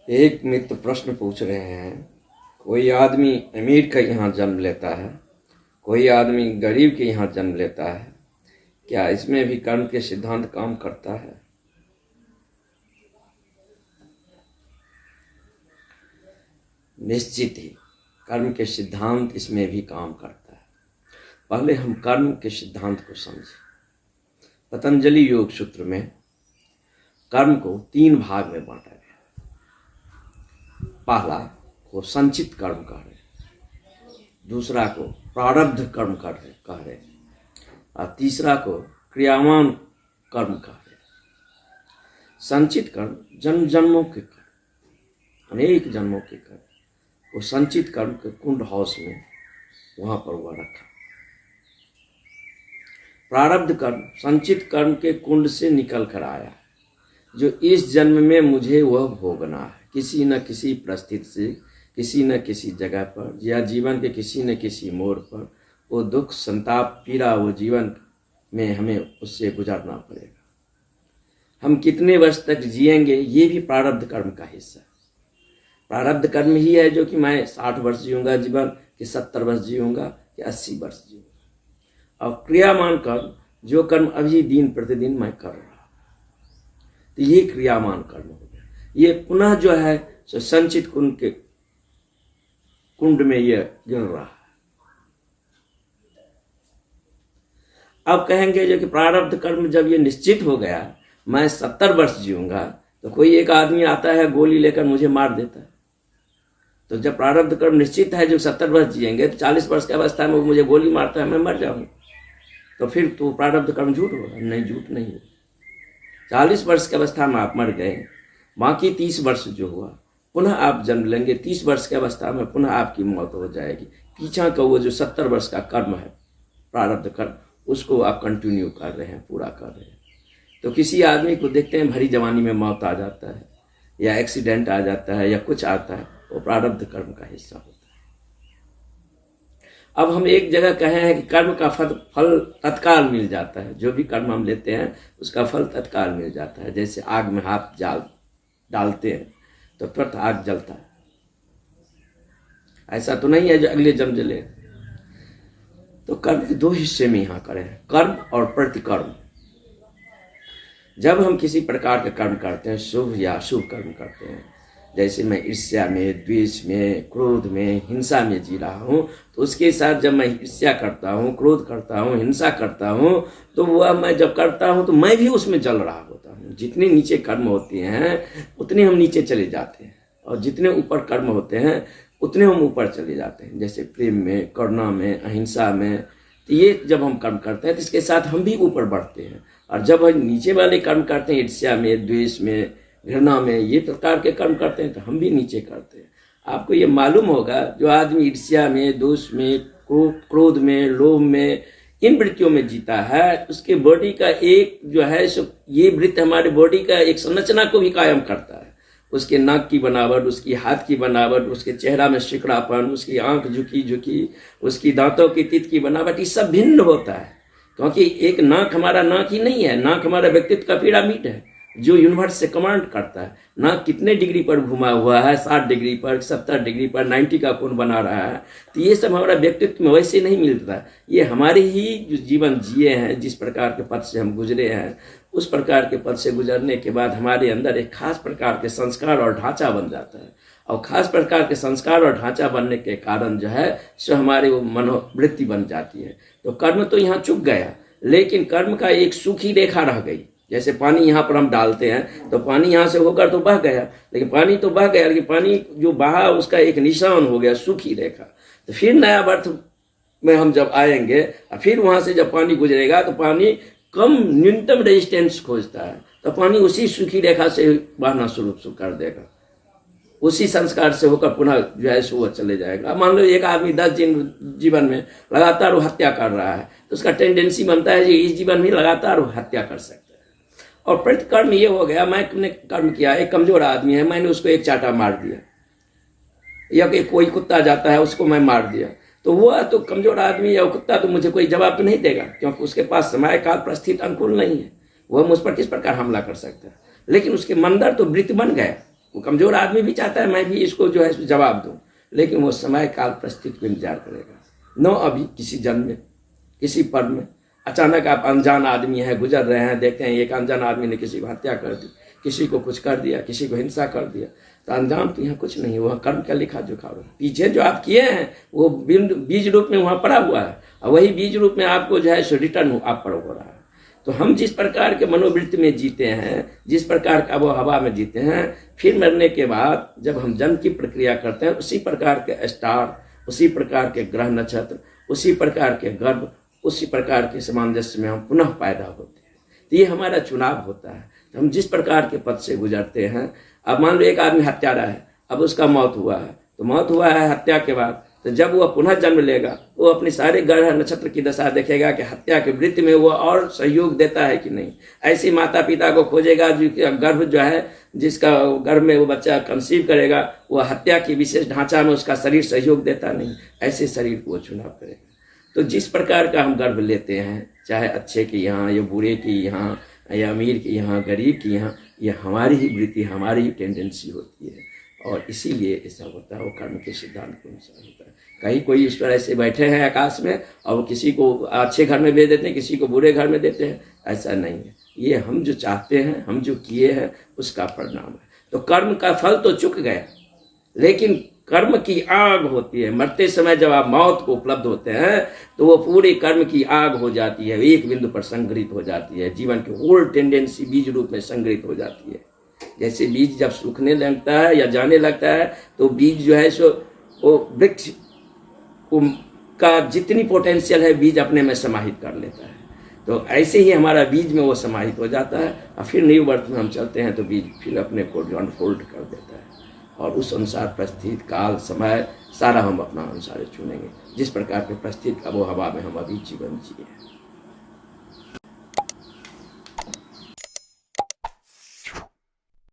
एक मित्र प्रश्न पूछ रहे हैं, कोई आदमी अमीर के यहाँ जन्म लेता है, कोई आदमी गरीब के यहाँ जन्म लेता है, क्या इसमें भी कर्म के सिद्धांत काम करता है? निश्चित ही कर्म के सिद्धांत इसमें भी काम करता है। पहले हम कर्म के सिद्धांत को समझें। पतंजलि योग सूत्र में कर्म को 3 भाग में बांटा गया। पहला को संचित कर्म कह रहे, दूसरा को प्रारब्ध कर्म कह रहे और तीसरा को क्रियावान कर्म कह रहे। संचित कर्म जन्म जन्मों के कर्म, अनेक जन्मों के कर्म, वो संचित कर्म के कुंड हाउस में वहां पर हुआ रखा। प्रारब्ध कर्म संचित कर्म के कुंड से निकल कर आया, जो इस जन्म में मुझे वह भोगना है। किसी न किसी परिस्थिति से, किसी न किसी जगह पर या जीवन के किसी न किसी मोड़ पर वो दुख, संताप, पीड़ा वो जीवन में हमें उससे गुजरना पड़ेगा। हम कितने वर्ष तक जिएंगे ये भी प्रारब्ध कर्म का हिस्सा है। प्रारब्ध कर्म ही है जो कि मैं 60 वर्ष जीऊँगा जीवन, कि 70 वर्ष जीऊँगा, कि 80 वर्ष जीऊँगा। और क्रियामान कर्म, जो कर्म अभी दिन प्रतिदिन मैं कर रहा हूँ, तो ये क्रियामान कर्म हो गया। ये पुनः जो है सो संचित कुंड में ये गिर रहा है। अब कहेंगे जो कि प्रारब्ध कर्म जब ये निश्चित हो गया, मैं 70 वर्ष जीऊँगा, तो कोई एक आदमी आता है गोली लेकर मुझे मार देता है। तो जब प्रारब्ध कर्म निश्चित है जो 70 वर्ष जिएंगे, तो 40 वर्ष की अवस्था में वो मुझे गोली मारता है, मैं मर जाऊंगा, तो फिर तो प्रारब्ध कर्म झूठ होगा? नहीं, झूठ नहीं होगा। 40 वर्ष की अवस्था में आप मर गए, बाकी 30 वर्ष जो हुआ पुनः आप जन्म लेंगे। 30 वर्ष की अवस्था में पुनः आपकी मौत हो जाएगी। पीछा का वो जो 70 वर्ष का कर्म है, प्रारब्ध कर्म, उसको आप कंटिन्यू कर रहे हैं, पूरा कर रहे हैं। तो किसी आदमी को देखते हैं भरी जवानी में मौत आ जाता है, या एक्सीडेंट आ जाता है, या कुछ आता है, वो प्रारब्ध कर्म का हिस्सा होता है। अब हम एक जगह कहे हैं कि कर्म का फल तत्काल मिल जाता है। जो भी कर्म हम लेते हैं उसका फल तत्काल मिल जाता है। जैसे आग में हाथ डालते हैं तो तुरंत आग जलता है। ऐसा तो नहीं है जो अगले जन्म जले। तो कर्म के 2 हिस्से में यहाँ करें, कर्म और प्रतिकर्म। जब हम किसी प्रकार के कर्म करते हैं, शुभ या अशुभ कर्म करते हैं, जैसे मैं ईर्ष्या में, द्वेष में, क्रोध में, हिंसा में जी रहा हूँ, तो उसके साथ जब मैं ईर्ष्या करता हूँ, क्रोध करता हूँ, हिंसा करता हूँ, तो वह मैं जब करता हूँ तो मैं भी उसमें जल रहा होता हूँ। जितने नीचे कर्म होते हैं उतने हम नीचे चले जाते हैं, और जितने ऊपर कर्म होते हैं उतने हम ऊपर चले जाते हैं। जैसे प्रेम में, करुणा में, अहिंसा में, तो ये जब हम कर्म करते हैं तो इसके साथ हम भी ऊपर बढ़ते हैं। और जब हम नीचे वाले कर्म करते हैं, ईर्ष्या में, द्वेष में, घृणा में, ये प्रकार के कर्म करते हैं, तो हम भी नीचे करते हैं। आपको ये मालूम होगा, जो आदमी ईर्ष्या में, दोष में, क्रोध में, लोभ में, इन वृत्तियों में जीता है, उसके बॉडी का एक जो है सो, ये वृत्ति हमारे बॉडी का एक संरचना को भी कायम करता है। उसके नाक की बनावट, उसकी हाथ की बनावट, उसके चेहरा में सिकड़ापन, उसकी आंख झुकी, उसकी दांतों की तीत की बनावट, ये सब भिन्न होता है। क्योंकि एक नाक हमारा नाक ही नहीं है, नाक हमारा व्यक्तित्व का पिरामिड है जो यूनिवर्स से कमांड करता है। नाक कितने डिग्री पर घुमा हुआ है, 60 डिग्री पर, 70 डिग्री पर, 90 का कोण बना रहा है। तो ये सब हमारा व्यक्तित्व में वैसे नहीं मिलता। ये हमारे ही जो जीवन जिए हैं, जिस प्रकार के पथ से हम गुजरे हैं, उस प्रकार के पथ से गुजरने के बाद हमारे अंदर एक खास प्रकार के संस्कार और ढांचा बन जाता है। और खास प्रकार के संस्कार और ढांचा बनने के कारण जो है सो हमारे वो मनोवृत्ति बन जाती है। तो कर्म तो यहाँ चुक गया, लेकिन कर्म का एक सूखी रेखा रह गई। जैसे पानी यहाँ पर हम डालते हैं तो पानी यहाँ से होकर तो बह गया, लेकिन पानी तो बह गया, लेकिन पानी जो बहा उसका एक निशान हो गया, सूखी रेखा। तो फिर नया बर्थ में हम जब आएंगे, फिर वहां से जब पानी गुजरेगा तो पानी कम न्यूनतम रेजिस्टेंस खोजता है, तो पानी उसी सूखी रेखा से बहना शुरू कर देगा। उसी संस्कार से होकर पुनः जो है सो चले जाएगा। अब मान लो एक आदमी 10 दिन जीवन में लगातार वो हत्या कर रहा है, तो उसका टेंडेंसी बनता है कि इस जीवन में लगातार वो हत्या कर सकता है। और प्रतिकर्म ये हो गया, मैंने कर्म किया, एक कमजोर आदमी है, मैंने उसको एक चाटा मार दिया, या कि कोई कुत्ता जाता है उसको मैं मार दिया, तो वो तो कमजोर आदमी या कुत्ता तो मुझे कोई जवाब नहीं देगा, क्योंकि उसके पास समय काल परिस्थिति अनुकूल नहीं है। वह मुझ पर किस प्रकार हमला कर सकता है। लेकिन उसके मंदर तो वृत्ति बन गया, वो कमजोर आदमी भी चाहता है मैं भी इसको जो है जवाब दूं, लेकिन वो समय काल परिस्थिति को इंतजार करेगा। न अभी किसी जन्म में, किसी पर्व में अचानक आप अनजान आदमी है, गुजर रहे हैं, देखते हैं एक अनजान आदमी ने किसी को हत्या कर दी, किसी को कुछ कर दिया, किसी को हिंसा कर दिया, तो अंजाम तो यहाँ कुछ नहीं, वहाँ कर्म का लिखा जोखा हो। पीछे जो आप किए हैं वो बीज रूप में वहाँ पड़ा हुआ है, और वही बीज रूप में आपको जो है सो रिटर्न आप पर हो रहा है। तो हम जिस प्रकार के मनोवृत्ति में जीते हैं, जिस प्रकार का वो हवा में जीते हैं, फिर मरने के बाद जब हम जन्म की प्रक्रिया करते हैं, उसी प्रकार के स्टार, उसी प्रकार के ग्रह नक्षत्र, उसी प्रकार के गर्भ, उसी प्रकार के सामंजस्य में हम पुनः पैदा होते हैं। तो ये हमारा चुनाव होता है। तो हम जिस प्रकार के पथ से गुजरते हैं, अब मान लो एक आदमी हत्यारा है, अब उसका मौत हुआ है, तो मौत हुआ है हत्या के बाद, तो जब वह पुनः जन्म लेगा वो अपने सारे ग्रह नक्षत्र की दशा देखेगा कि हत्या के वृत्ति में वो और सहयोग देता है कि नहीं। ऐसे माता पिता को खोजेगा जो गर्भ जो है, जिसका गर्भ में वो बच्चा कंसीव करेगा, वो हत्या की विशेष ढांचा में उसका शरीर सहयोग देता नहीं, ऐसे शरीर को वो चुनाव करेगा। तो जिस प्रकार का हम गर्भ लेते हैं, चाहे अच्छे के यहाँ या बुरे के यहाँ या अमीर के यहाँ, गरीब के यहाँ, ये हमारी ही वृत्ति, हमारी ही टेंडेंसी होती है, और इसीलिए ऐसा होता है। वो कर्म के सिद्धांत के अनुसार होता है। कहीं कोई ईश्वर ऐसे बैठे हैं आकाश में और किसी को अच्छे घर में भेज देते हैं, किसी को बुरे घर में देते हैं, ऐसा नहीं है। ये हम जो चाहते हैं, हम जो किए हैं, उसका परिणाम है। तो कर्म का फल तो चुक गया, लेकिन कर्म की आग होती है। मरते समय जब आप मौत को उपलब्ध होते हैं तो वो पूरी कर्म की आग हो जाती है, एक बिंदु पर संग्रहित हो जाती है, जीवन की होल टेंडेंसी बीज रूप में संग्रहित हो जाती है। जैसे बीज जब सूखने लगता है या जाने लगता है तो बीज जो है सो वो वृक्ष का जितनी पोटेंशियल है बीज अपने में समाहित कर लेता है। तो ऐसे ही हमारा बीज में वो समाहित हो जाता है, और फिर न्यू बर्थ में हम चलते हैं तो बीज फिर अपने को अनफोल्ड कर देता है, और उस अनुसार परिस्थिति काल समय सारा हम अपना अनुसार चुनेंगे, जिस प्रकार के परिस्थिति अब वो हवा में हम अभी जीवन जिए।